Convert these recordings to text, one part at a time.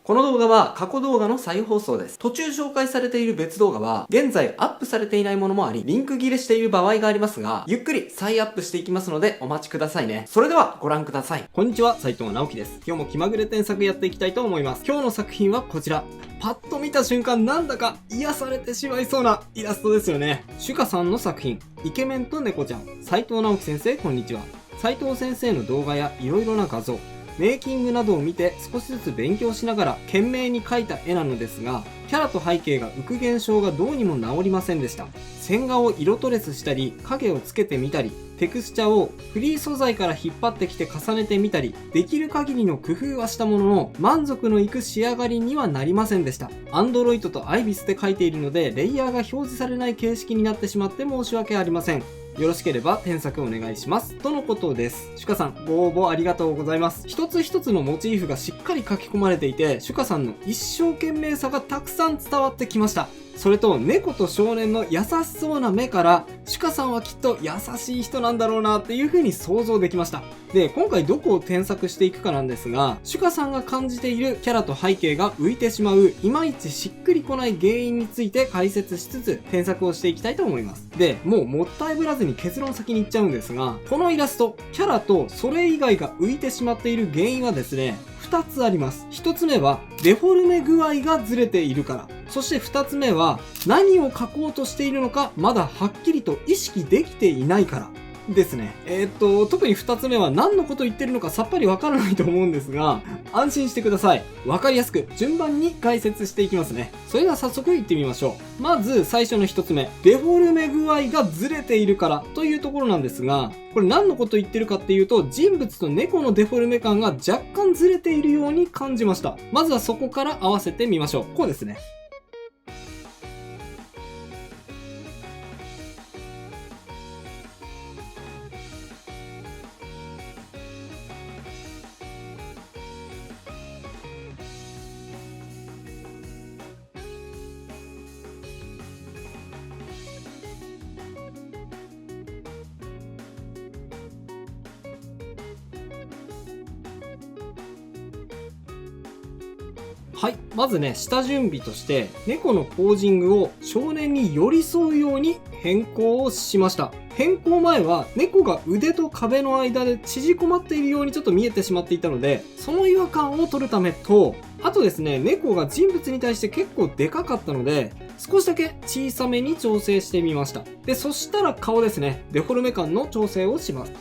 この動画は過去動画の再放送です。途中紹介されている別動画は現在アップされていないものもあり、リンク切れしている場合がありますが、ゆっくり再アップしていきますのでお待ちくださいね。それではご覧ください。こんにちは、斉藤直樹です。今日も気まぐれ添削やっていきたいと思います。今日の作品はこちら。パッと見た瞬間なんだか癒されてしまいそうなイラストですよね。シュカさんの作品、イケメンと猫ちゃん。斉藤直樹先生こんにちは。斉藤先生の動画や色々な画像、メイキングなどを見て少しずつ勉強しながら懸命に描いた絵なのですが、キャラと背景が浮く現象がどうにも治りませんでした。線画を色トレスしたり、影をつけてみたり、テクスチャをフリー素材から引っ張ってきて重ねてみたり、できる限りの工夫はしたものの、満足のいく仕上がりにはなりませんでした。Android と IBIS で描いているので、レイヤーが表示されない形式になってしまって申し訳ありません。よろしければ添削お願いします。とのことです。シュカさん、ご応募ありがとうございます。一つ一つのモチーフがしっかり書き込まれていて、シュカさんの一生懸命さがたくさん伝わってきました。それと、猫と少年の優しそうな目から、シュカさんはきっと優しい人なんだろうなっていう風に想像できました。で、今回どこを添削していくかなんですが、シュカさんが感じているキャラと背景が浮いてしまう、いまいちしっくりこない原因について解説しつつ、添削をしていきたいと思います。で、もうもったいぶらずに結論先に言っちゃうんですが、このイラスト、キャラとそれ以外が浮いてしまっている原因はですね、2つあります。1つ目は、デフォルメ具合がずれているから。そして2つ目は、何を書こうとしているのか、まだはっきりと意識できていないから。ですね。特に2つ目は何のこと言ってるのかさっぱりわからないと思うんですが、安心してください。わかりやすく順番に解説していきますね。それでは早速行ってみましょう。まず最初の1つ目。デフォルメ具合がずれているからというところなんですが、これ何のこと言ってるかっていうと、人物と猫のデフォルメ感が若干ずれているように感じました。まずはそこから合わせてみましょう。こうですね。はい。まずね、下準備として、猫のポージングを少年に寄り添うように変更をしました。変更前は猫が腕と壁の間で縮こまっているようにちょっと見えてしまっていたので、その違和感を取るためと、あとですね、猫が人物に対して結構でかかったので、少しだけ小さめに調整してみました。で、そしたら顔ですね、デフォルメ感の調整をします。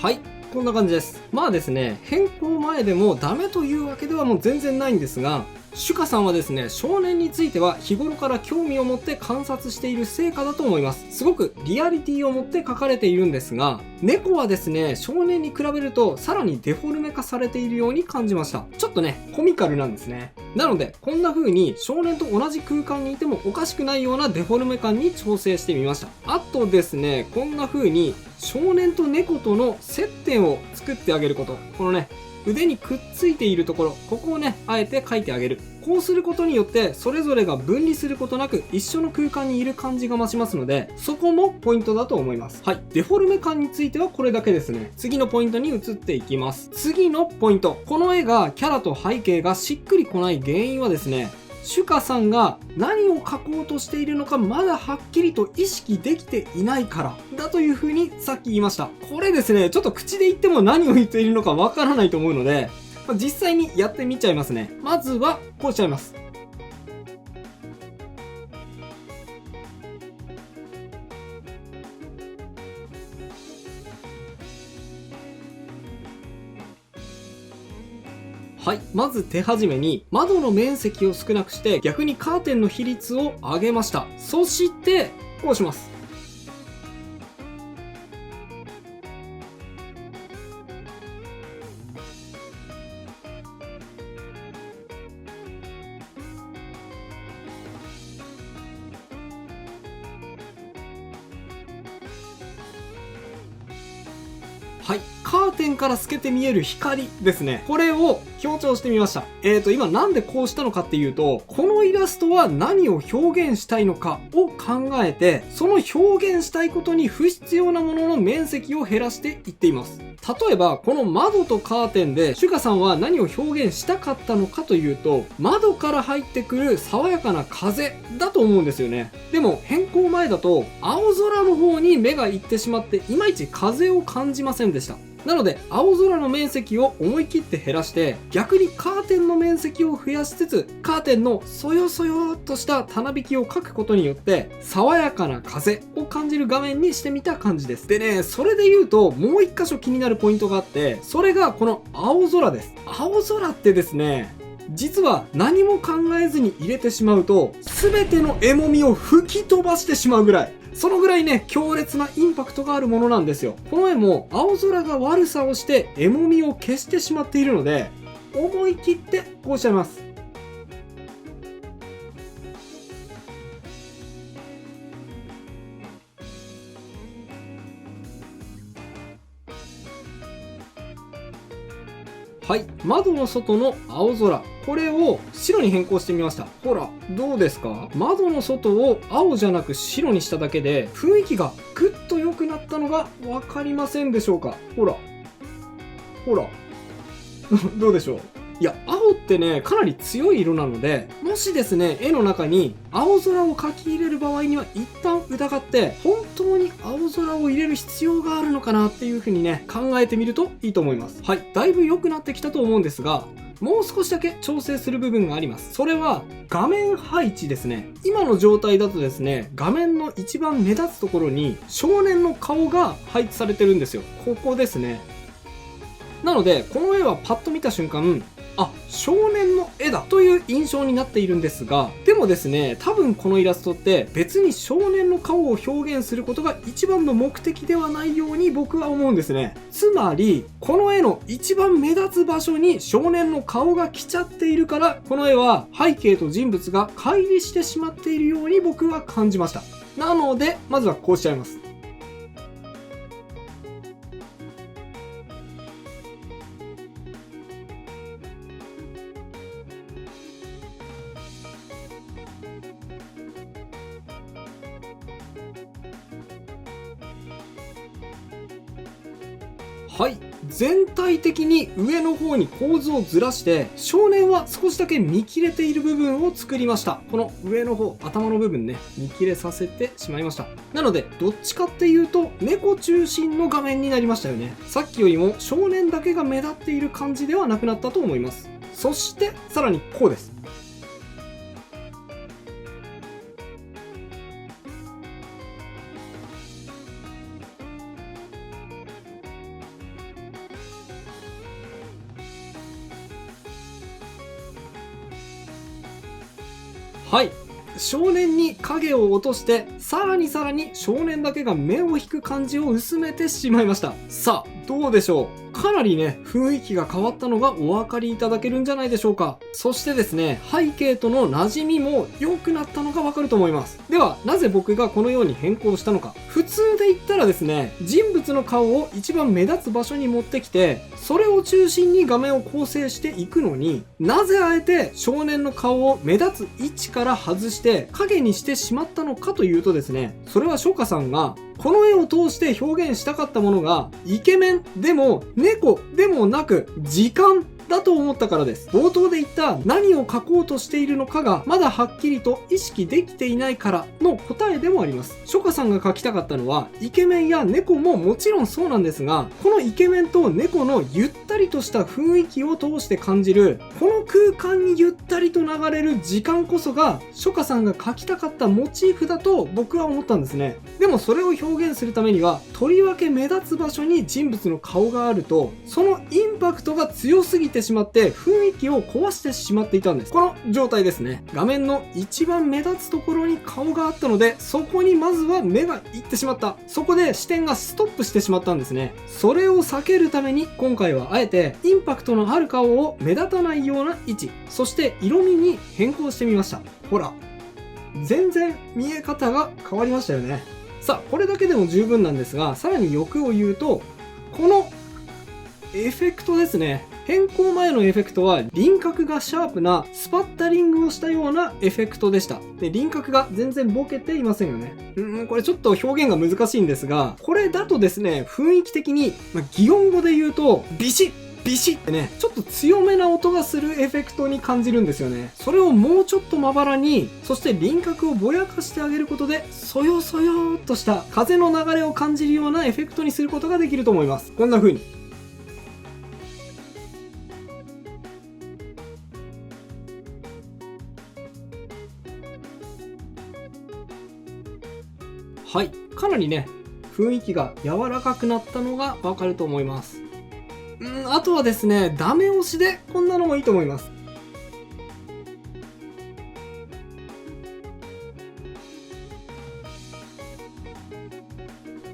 はい。こんな感じです。まあですね、変更前でもダメというわけではもう全然ないんですが、シュカさんはですね、少年については日頃から興味を持って観察している成果だと思います。すごくリアリティを持って描かれているんですが、猫はですね、少年に比べるとさらにデフォルメ化されているように感じました。ちょっとね、コミカルなんですね。なので、こんな風に少年と同じ空間にいてもおかしくないようなデフォルメ感に調整してみました。あとですね、こんな風に少年と猫との接点を作ってあげること。このね、腕にくっついているところ、ここをね、あえて描いてあげる。こうすることによって、それぞれが分離することなく一緒の空間にいる感じが増しますので、そこもポイントだと思います。はい。デフォルメ感についてはこれだけですね。次のポイントに移っていきます。次のポイント。この絵がキャラと背景がしっくりこない原因はですね、シュカさんが何を描こうとしているのかまだはっきりと意識できていないからだという風にさっき言いました。これですね、ちょっと口で言っても何を言っているのかわからないと思うので、実際にやってみちゃいますね。まずはこうしちゃいます。はい。まず手始めに窓の面積を少なくして逆にカーテンの比率を上げました。そしてこうします。はい。カーテンから透けて見える光ですね。これを強調してみました。今なんでこうしたのかっていうと、このイラストは何を表現したいのかを考えて、その表現したいことに不必要なものの面積を減らしていっています。例えば、この窓とカーテンで、シュカさんは何を表現したかったのかというと、窓から入ってくる爽やかな風だと思うんですよね。でも、変更前だと、青空の方に目が行ってしまって、いまいち風を感じませんでした。なので、青空の面積を思い切って減らして、逆にカーテンの面積を増やしつつ、カーテンのそよそよっとしたたなびきを描くことによって、爽やかな風を感じる画面にしてみた感じです。でね、それで言うと、もう一箇所気になるポイントがあって、それがこの青空です。青空ってですね、実は何も考えずに入れてしまうと、全ての絵もみを吹き飛ばしてしまうぐらい、そのぐらいね、強烈なインパクトがあるものなんですよ。この絵も青空が悪さをして絵もみを消してしまっているので、思い切ってこうしちゃいます。はい。窓の外の青空。これを白に変更してみました。ほら、どうですか？窓の外を青じゃなく白にしただけで、雰囲気がぐっと良くなったのがわかりませんでしょうか？ほら。ほら。どうでしょう？いや、青ってね、かなり強い色なので、もしですね、絵の中に青空を描き入れる場合には一旦疑って、本当に青空を入れる必要があるのかなっていう風にね、考えてみるといいと思います。はい、だいぶ良くなってきたと思うんですが、もう少しだけ調整する部分があります。それは画面配置ですね。今の状態だとですね、画面の一番目立つところに少年の顔が配置されてるんですよ。ここですね。なので、この絵はパッと見た瞬間、あ、少年の絵だという印象になっているんですが、でもですね、多分このイラストって別に少年の顔を表現することが一番の目的ではないように僕は思うんですね。つまり、この絵の一番目立つ場所に少年の顔が来ちゃっているから、この絵は背景と人物が乖離してしまっているように僕は感じました。なので、まずはこうしちゃいます。はい。全体的に上の方に構図をずらして、少年は少しだけ見切れている部分を作りました。この上の方、頭の部分ね、見切れさせてしまいました。なので、どっちかっていうと、猫中心の画面になりましたよね。さっきよりも少年だけが目立っている感じではなくなったと思います。そして、さらにこうです。はい。少年に影を落として、さらに少年だけが目を引く感じを薄めてしまいました。さあ、どうでしょう？かなりね、雰囲気が変わったのがお分かりいただけるんじゃないでしょうか。そしてですね、背景との馴染みも良くなったのがわかると思います。では、なぜ僕がこのように変更したのか。普通で言ったらですね、人物の顔を一番目立つ場所に持ってきて、それを中心に画面を構成していくのに、なぜあえて少年の顔を目立つ位置から外して影にしてしまったのかというとですね、それはショカさんがこの絵を通して表現したかったものがイケメンでも猫でもなく時間だと思ったからです。冒頭で言った何を描こうとしているのかがまだはっきりと意識できていないからの答えでもあります。ショカさんが描きたかったのはイケメンや猫ももちろんそうなんですが、このイケメンと猫のゆったりとした雰囲気を通して感じるこの空間にゆったりと流れる時間こそがショカさんが描きたかったモチーフだと僕は思ったんですね。でもそれを表現するためにはとりわけ目立つ場所に人物の顔があるとそのインパクトが強すぎてしまって雰囲気を壊してしまっていたんです。この状態ですね。画面の一番目立つところに顔があったので、そこにまずは目がいってしまった。そこで視点がストップしてしまったんですね。それを避けるために今回はあえてインパクトのある顔を目立たないような位置、そして色味に変更してみました。ほら、全然見え方が変わりましたよね。さあ、これだけでも十分なんですが、さらに欲を言うと、このエフェクトですね。変更前のエフェクトは輪郭がシャープなスパッタリングをしたようなエフェクトでした。で、輪郭が全然ボケていませんよね。これちょっと表現が難しいんですが、これだとですね、雰囲気的に、擬音語で言うと、ビシッビシッってね、ちょっと強めな音がするエフェクトに感じるんですよね。それをもうちょっとまばらに、そして輪郭をぼやかしてあげることで、そよそよーっとした風の流れを感じるようなエフェクトにすることができると思います。こんな風に。はい。かなりね、雰囲気が柔らかくなったのがわかると思います。あとはですね、ダメ押しでこんなのもいいと思います。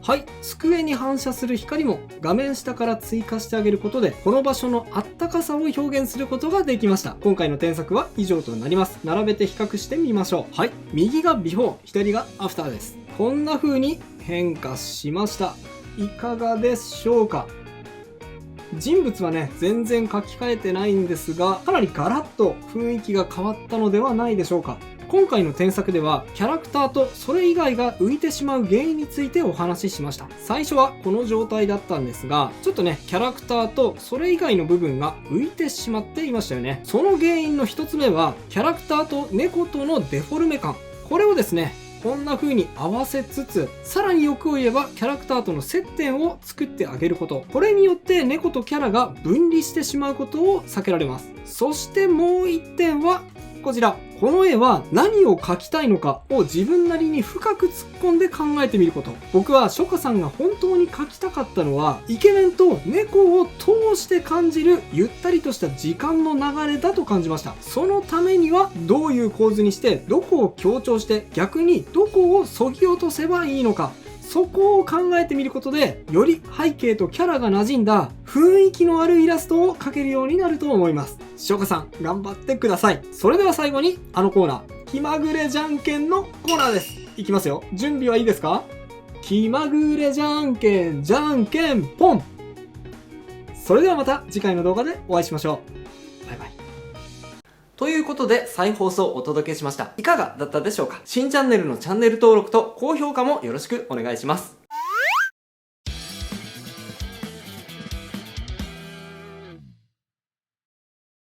はい。机に反射する光も画面下から追加してあげることで、この場所のあったかさを表現することができました。今回の添削は以上となります。並べて比較してみましょう。はい。右がビフォー、左がアフターです。こんな風に変化しました。いかがでしょうか？人物はね、全然書き換えてないんですが、かなりガラッと雰囲気が変わったのではないでしょうか。今回の添削では、キャラクターとそれ以外が浮いてしまう原因についてお話ししました。最初はこの状態だったんですが、ちょっとね、キャラクターとそれ以外の部分が浮いてしまっていましたよね。その原因の一つ目は、キャラクターと猫とのデフォルメ感。これをですね、こんな風に合わせつつ、さらに欲を言えばキャラクターとの接点を作ってあげること。これによって猫とキャラが分離してしまうことを避けられます。そしてもう一点は、こちら。この絵は何を描きたいのかを自分なりに深く突っ込んで考えてみること。僕は書家さんが本当に描きたかったのは、イケメンと猫を通して感じるゆったりとした時間の流れだと感じました。そのためにはどういう構図にして、どこを強調して、逆にどこを削ぎ落とせばいいのか。そこを考えてみることで、より背景とキャラが馴染んだ雰囲気のあるイラストを描けるようになると思います。書家さん、頑張ってください。それでは最後に、あのコーナー、気まぐれじゃんけんのコーナーです。いきますよ。準備はいいですか？気まぐれじゃんけん、じゃんけん、ポン！それではまた次回の動画でお会いしましょう。バイバイ。ということで、再放送をお届けしました。いかがだったでしょうか？新チャンネルのチャンネル登録と高評価もよろしくお願いします。